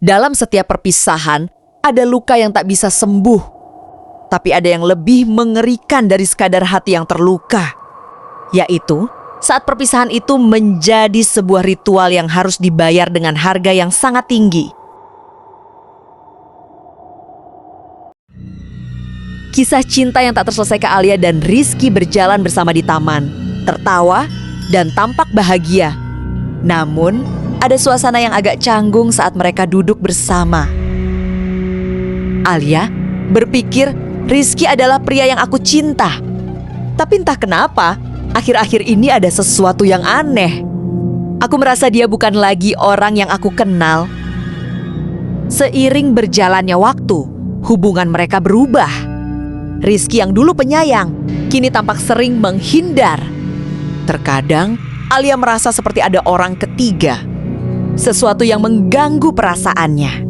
Dalam setiap perpisahan, ada luka yang tak bisa sembuh. Tapi ada yang lebih mengerikan dari sekadar hati yang terluka. Yaitu, saat perpisahan itu menjadi sebuah ritual yang harus dibayar dengan harga yang sangat tinggi. Kisah cinta yang tak terselesaikan Alia dan Rizky berjalan bersama di taman, tertawa dan tampak bahagia. Namun, ada suasana yang agak canggung saat mereka duduk bersama. Alia berpikir Rizky adalah pria yang aku cinta. Tapi entah kenapa, akhir-akhir ini ada sesuatu yang aneh. Aku merasa dia bukan lagi orang yang aku kenal. Seiring berjalannya waktu, hubungan mereka berubah. Rizky yang dulu penyayang, kini tampak sering menghindar. Terkadang, Alia merasa seperti ada orang ketiga. Sesuatu yang mengganggu perasaannya.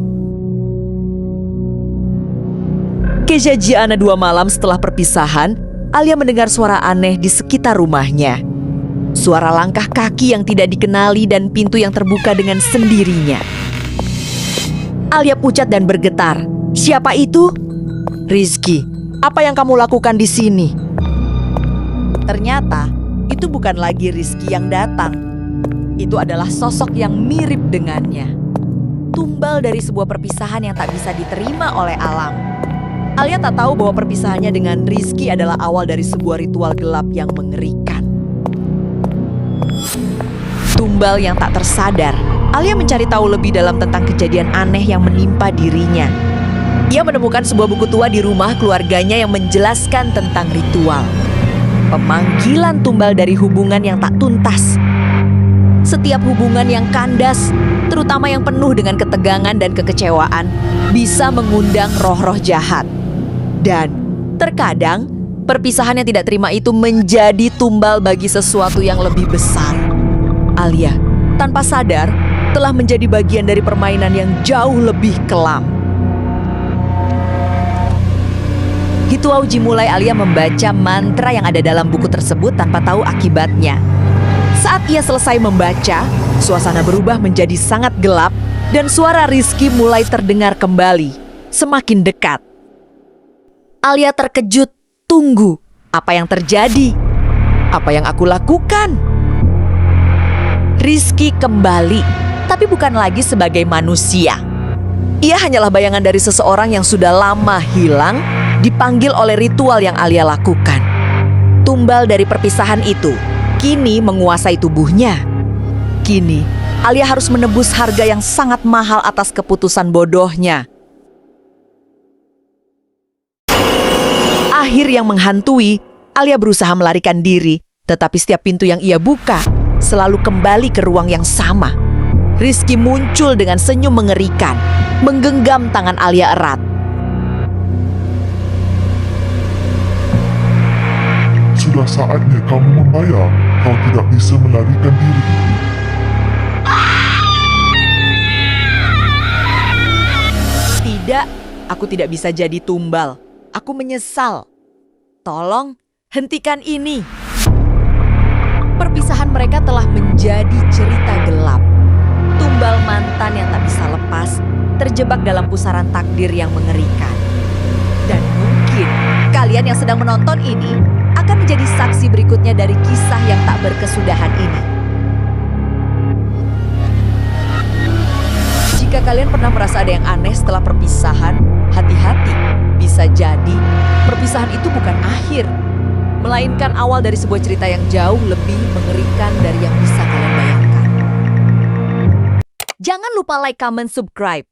Kejadian 2 malam setelah perpisahan, Alia mendengar suara aneh di sekitar rumahnya. Suara langkah kaki yang tidak dikenali dan pintu yang terbuka dengan sendirinya. Alia pucat dan bergetar. Siapa itu? Rizky, apa yang kamu lakukan di sini? Ternyata, itu bukan lagi Rizky yang datang. Itu adalah sosok yang mirip dengannya. Tumbal dari sebuah perpisahan yang tak bisa diterima oleh alam. Alia tak tahu bahwa perpisahannya dengan Rizky adalah awal dari sebuah ritual gelap yang mengerikan. Tumbal yang tak tersadar, Alia mencari tahu lebih dalam tentang kejadian aneh yang menimpa dirinya. Ia menemukan sebuah buku tua di rumah keluarganya yang menjelaskan tentang ritual. Pemanggilan tumbal dari hubungan yang tak tuntas. Setiap hubungan yang kandas, terutama yang penuh dengan ketegangan dan kekecewaan, bisa mengundang roh-roh jahat. Dan terkadang, perpisahan yang tidak terima itu menjadi tumbal bagi sesuatu yang lebih besar. Alia, tanpa sadar, telah menjadi bagian dari permainan yang jauh lebih kelam. Ritual dimulai Alia membaca mantra yang ada dalam buku tersebut tanpa tahu akibatnya. Saat ia selesai membaca, suasana berubah menjadi sangat gelap dan suara Rizky mulai terdengar kembali, semakin dekat. Alia terkejut, tunggu, apa yang terjadi? Apa yang aku lakukan? Rizky kembali, tapi bukan lagi sebagai manusia. Ia hanyalah bayangan dari seseorang yang sudah lama hilang, dipanggil oleh ritual yang Alia lakukan. Tumbal dari perpisahan itu kini menguasai tubuhnya. Kini, Alia harus menebus harga yang sangat mahal atas keputusan bodohnya. Akhir yang menghantui, Alia berusaha melarikan diri, tetapi setiap pintu yang ia buka selalu kembali ke ruang yang sama. Rizky muncul dengan senyum mengerikan, menggenggam tangan Alia erat. Sudah saatnya kamu membayar. Kau tidak bisa melarikan diri. Tidak, aku tidak bisa jadi tumbal. Aku menyesal. Tolong, hentikan ini. Perpisahan mereka telah menjadi cerita gelap. Tumbal mantan yang tak bisa lepas, terjebak dalam pusaran takdir yang mengerikan. Dan mungkin kalian yang sedang menonton ini akan menjadi saksi berikutnya dari kisah yang tak berkesudahan ini. Jika kalian pernah merasa ada yang aneh setelah perpisahan, hati-hati. Bisa jadi perpisahan itu bukan akhir, melainkan awal dari sebuah cerita yang jauh lebih mengerikan dari yang bisa kalian bayangkan. Jangan lupa like, comment, subscribe.